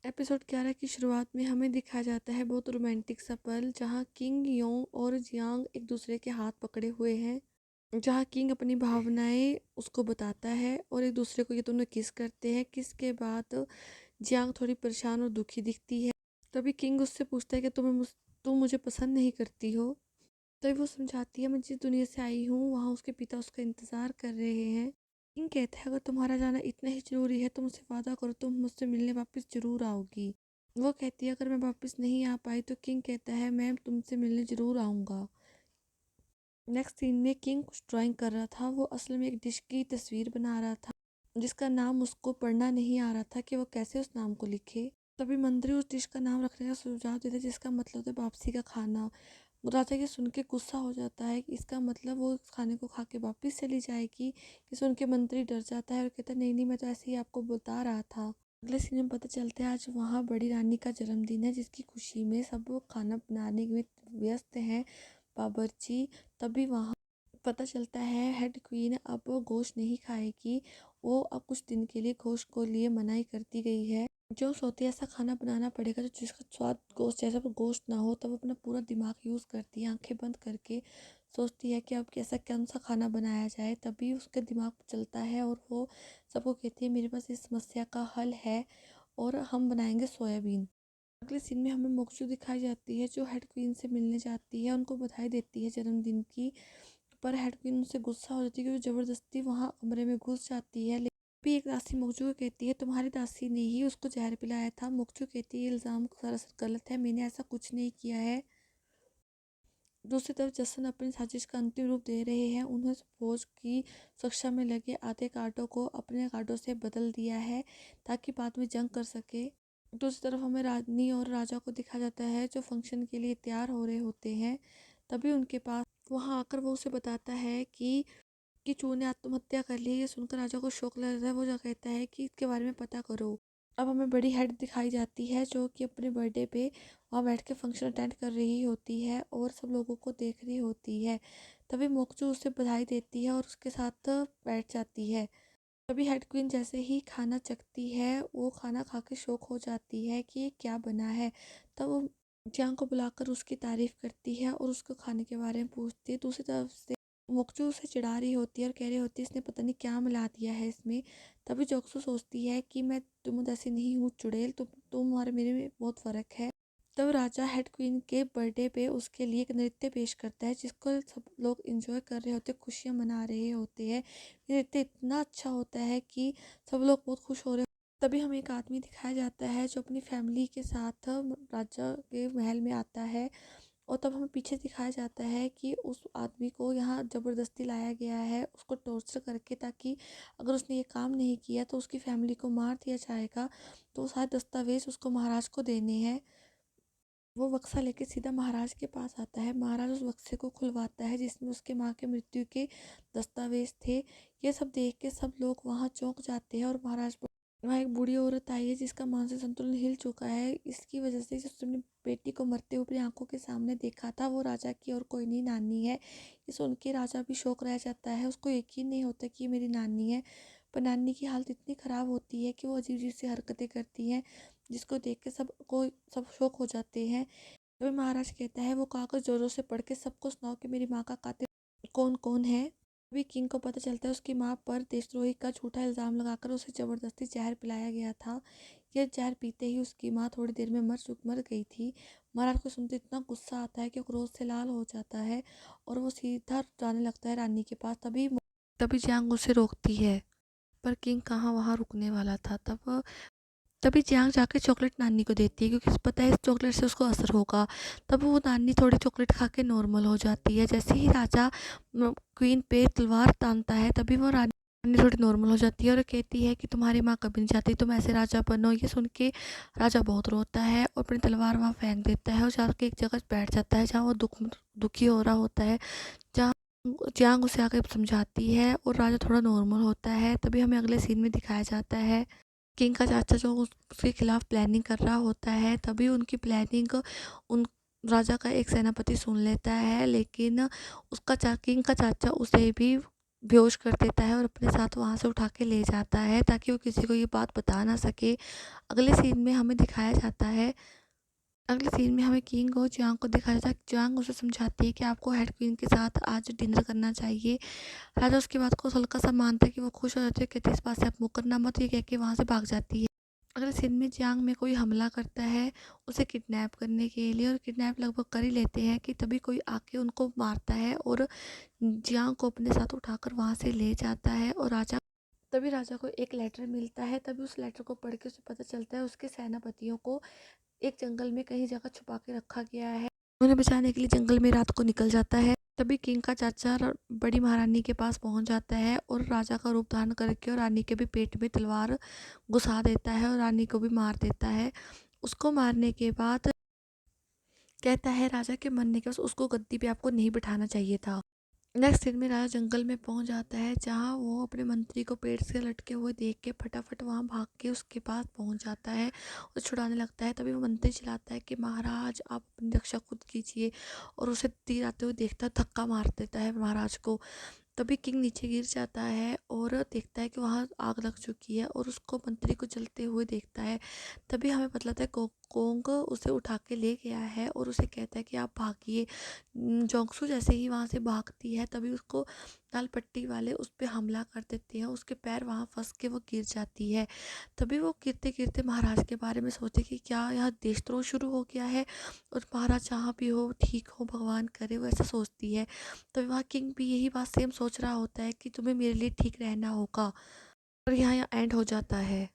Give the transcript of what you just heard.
Episode 11 की शुरुआत में हमें दिखाया जाता है बहुत रोमांटिक सा पल, जहाँ किंग योंग और जियांग एक दूसरे के हाथ पकड़े हुए हैं। जहाँ किंग अपनी भावनाएं उसको बताता है और एक दूसरे को ये दोनों किस करते हैं। किस के बाद जियांग थोड़ी परेशान और दुखी दिखती है। तभी किंग उससे पूछता है कि तुम मुझे पसंद नहीं करती हो। तभी वो समझाती है, मैं जिस दुनिया से आई हूँ वहाँ उसके पिता उसका इंतज़ार कर रहे हैं। किंग कहता है, अगर तुम्हारा जाना इतना ही ज़रूरी है तो मुझसे वादा करो, तुम मुझसे मिलने वापस ज़रूर आओगी। वो कहती है, अगर मैं वापस नहीं आ पाई तो किंग कहता है, मैं तुमसे मिलने ज़रूर आऊँगा। नेक्स्ट सीन में किंग कुछ ड्राइंग कर रहा था। वो असल में एक डिश की तस्वीर बना रहा था जिसका नाम उसको पढ़ना नहीं आ रहा था कि वो कैसे उस नाम को लिखे। तभी मंत्री उस डिश का नाम रखने का सुझाव देते जिसका मतलब होता है वापसी का खाना। राजा ये सुन के गुस्सा हो जाता है कि इसका मतलब वो उस खाने को खा के वापस चली जाएगी। ये सुन के मंत्री डर जाता है और कहता है, नहीं नहीं, मैं तो ऐसे ही आपको बता रहा था। अगले सीन में पता चलता है आज वहाँ बड़ी रानी का जन्मदिन है, जिसकी खुशी में सब लोग खाना बनाने में व्यस्त हैं। बावर्ची। तभी वहाँ पता चलता है हेड क्वीन अब वो गोश्त नहीं खाएगी। वो अब कुछ दिन के लिए गोश्त को लिए मनाही करती गई है। जो सोती है ऐसा खाना बनाना पड़ेगा जो जिसका स्वाद गोश्त जैसा, पर गोश्त ना हो। तब अपना पूरा दिमाग यूज़ करती है, आंखें बंद करके सोचती है कि अब कैसा कौन सा खाना बनाया जाए। तभी उसके दिमाग में चलता है और वो सबको कहती है, मेरे पास इस समस्या का हल है और हम बनाएंगे सोयाबीन। अगले सीन में हमें मोक्शु दिखाई जाती है जो हेड क्वीन से मिलने जाती है, उनको बधाई देती है जन्मदिन की। पर हेड क्वीन उनसे गुस्सा हो जाती है क्योंकि ज़बरदस्ती वहाँ कमरे में घुस जाती है। भी एक दासी मोक्चू को कहती है, तुम्हारी दासी ने ही उसको जहर पिलाया था। मोक्चू कहती है, इल्ज़ाम सरासर गलत है, मैंने ऐसा कुछ नहीं किया है। दूसरी तरफ जसन अपनी साजिश का अंतिम रूप दे रहे हैं। उन्होंने फौज की सुरक्षा में लगे आधे गार्डों को अपने गार्डों से बदल दिया है ताकि बाद में जंग कर सके। दूसरी तरफ हमें रानी और राजा को दिखा जाता है जो फंक्शन के लिए तैयार हो रहे होते हैं। तभी उनके पास वहाँ आकर वो उसे बताता है कि चूहे ने आत्महत्या कर ली। ये सुनकर राजा को शौक लग रहा है। वो जो कहता है कि इसके बारे में पता करो। अब हमें बड़ी हेड दिखाई जाती है जो कि अपने बर्थडे पे वहाँ बैठ के फंक्शन अटेंड कर रही होती है और सब लोगों को देख रही होती है। तभी मोक्चू उसे बधाई देती है और उसके साथ बैठ जाती है। तभी हेड क्वीन जैसे ही खाना चखती है वो खाना खा के शौक हो जाती है कि ये क्या बना है। तब वो जियांग को बुलाकर उसकी तारीफ करती है और उसको खाने के बारे में पूछती है। दूसरी तरफ से मोक्चू उसे चिढ़ा रही होती है और कह रही होती है, इसने पता नहीं क्या मिला दिया है इसमें। तभी जोक्सू सोचती है कि मैं तुम जैसी नहीं हूँ चुड़ैल, तुम और मेरे में बहुत फ़र्क है। तब राजा हेड क्वीन के बर्थडे पे उसके लिए एक नृत्य पेश करता है जिसको सब लोग एंजॉय कर रहे होते, खुशियाँ मना रहे होते हैं। ये नृत्य इतना अच्छा होता है कि सब लोग बहुत खुश हो रहे हैं। तभी हमें एक आदमी दिखाया जाता है जो अपनी फैमिली के साथ राजा के महल में आता है। और तब हमें पीछे दिखाया जाता है कि उस आदमी को यहाँ ज़बरदस्ती लाया गया है उसको टॉर्चर करके, ताकि अगर उसने ये काम नहीं किया तो उसकी फैमिली को मार दिया जाएगा। तो सारे दस्तावेज उसको महाराज को देने हैं। वो बक्सा लेके सीधा महाराज के पास आता है। महाराज उस बक्से को खुलवाता है जिसमें उसके माँ के मृत्यु के दस्तावेज थे। ये सब देख के सब लोग वहाँ चौंक जाते हैं और महाराज वहाँ एक बूढ़ी औरत आई है जिसका मानसिक संतुलन हिल चुका है। इसकी वजह से जिस उसने बेटी को मरते हुए अपनी आंखों के सामने देखा था वो राजा की और कोई नहीं नानी है। ये सुन के राजा भी शौक रह जाता है, उसको यकीन नहीं होता कि ये मेरी नानी है। पर नानी की हालत इतनी ख़राब होती है कि वो अजीब अजीब सी हरकतें करती हैं जिसको देख के सब शौक हो जाते हैं। तभी महाराज कहता है, वो कागज़ जोरों से पढ़ के सबको सुनाओ कि मेरी माँ का कातिल कौन कौन है। तभी किंग को पता चलता है उसकी माँ पर देशद्रोही का झूठा इल्ज़ाम लगाकर उसे ज़बरदस्ती जहर पिलाया गया था। यह जहर पीते ही उसकी माँ थोड़ी देर में मर गई थी। महाराज को सुनते इतना गुस्सा आता है कि वो क्रोध से लाल हो जाता है और वो सीधा जाने लगता है रानी के पास। तभी जियांग उसे रोकती है, पर किंग कहाँ वहाँ रुकने वाला था। तभी जियांग जाके चॉकलेट नानी को देती है क्योंकि उसे पता है इस चॉकलेट से उसको असर होगा। तब वो नानी थोड़ी चॉकलेट खा के नॉर्मल हो जाती है। जैसे ही राजा क्वीन पे तलवार तानता है तभी वो रानी थोड़ी नॉर्मल हो जाती है और कहती है कि तुम्हारी माँ कभी नहीं चाहती तुम ऐसे राजा बनो। ये सुन के राजा बहुत रोता है और अपनी तलवार वहाँ फेंक देता है और जाके एक जगह बैठ जाता है जहाँ वो दुखी हो रहा होता है। जहाँ जियांग उसे आके समझाती है और राजा थोड़ा नॉर्मल होता है। तभी हमें अगले सीन में दिखाया जाता है किंग का चाचा जो उसके खिलाफ प्लानिंग कर रहा होता है। तभी उनकी प्लानिंग उन राजा का एक सेनापति सुन लेता है, लेकिन किंग का चाचा उसे भी बेहोश कर देता है और अपने साथ वहाँ से उठा के ले जाता है ताकि वो किसी को ये बात बता ना सके। अगले सीन में हमें दिखाया जाता है अगले सीन में हमें किंग और जियांग को दिखाया जाता है। जियांग उसे समझाती है कि आपको हेड क्वीन के साथ आज डिनर करना चाहिए। राजा उसकी बात को हल्का सा मानता है कि वो खुश हो जाती है, कहती है इस बात से आप मुकरना मत, ये कह के वहाँ से भाग जाती है। अगले सीन में जियांग में कोई हमला करता है उसे किडनैप करने के लिए, और किडनैप लगभग कर ही लेते हैं कि तभी कोई आके उनको मारता है और जियांग को अपने साथ उठाकर वहाँ से ले जाता है। और राजा को एक लेटर मिलता है। तभी उस लेटर को पढ़ के उसे पता चलता है उसके सेनापतियों को एक जंगल में कहीं जगह छुपा के रखा गया है। उन्हें बचाने के लिए जंगल में रात को निकल जाता है। तभी किंग का चाचा बड़ी महारानी के पास पहुंच जाता है और राजा का रूप धारण करके और रानी के भी पेट में तलवार घुसा देता है और रानी को भी मार देता है। उसको मारने के बाद कहता है राजा के मरने के बाद उसको गद्दी पे आपको नहीं बिठाना चाहिए था। नेक्स्ट सीन में राजा जंगल में पहुंच जाता है जहां वो अपने मंत्री को पेड़ से लटके हुए देख के फटाफट वहां भाग के उसके पास पहुंच जाता है और छुड़ाने लगता है। तभी वो मंत्री चिल्लाता है कि महाराज आप अपनी रक्षा खुद कीजिए, और उसे तीर आते हुए देखता है, धक्का मार देता है महाराज को। तभी किंग नीचे गिर जाता है और देखता है कि वहाँ आग लग चुकी है और उसको मंत्री को जलते हुए देखता है। तभी हमें पता लगता है कोंग उसे उठा के ले गया है और उसे कहता है कि आप भागिए। जोंगसू जैसे ही वहाँ से भागती है तभी उसको लाल पट्टी वाले उस पर हमला कर देते हैं, उसके पैर वहाँ फंस के वो गिर जाती है। तभी वो गिरते गिरते महाराज के बारे में सोचते कि क्या यहाँ देशद्रोह शुरू हो गया है, और महाराज जहाँ भी हो ठीक हो, भगवान करे, वो ऐसा सोचती है। तो वहाँ किंग भी यही बात सेम सोच रहा होता है कि तुम्हें मेरे लिए ठीक रहना होगा। और यहाँ एंड हो जाता है।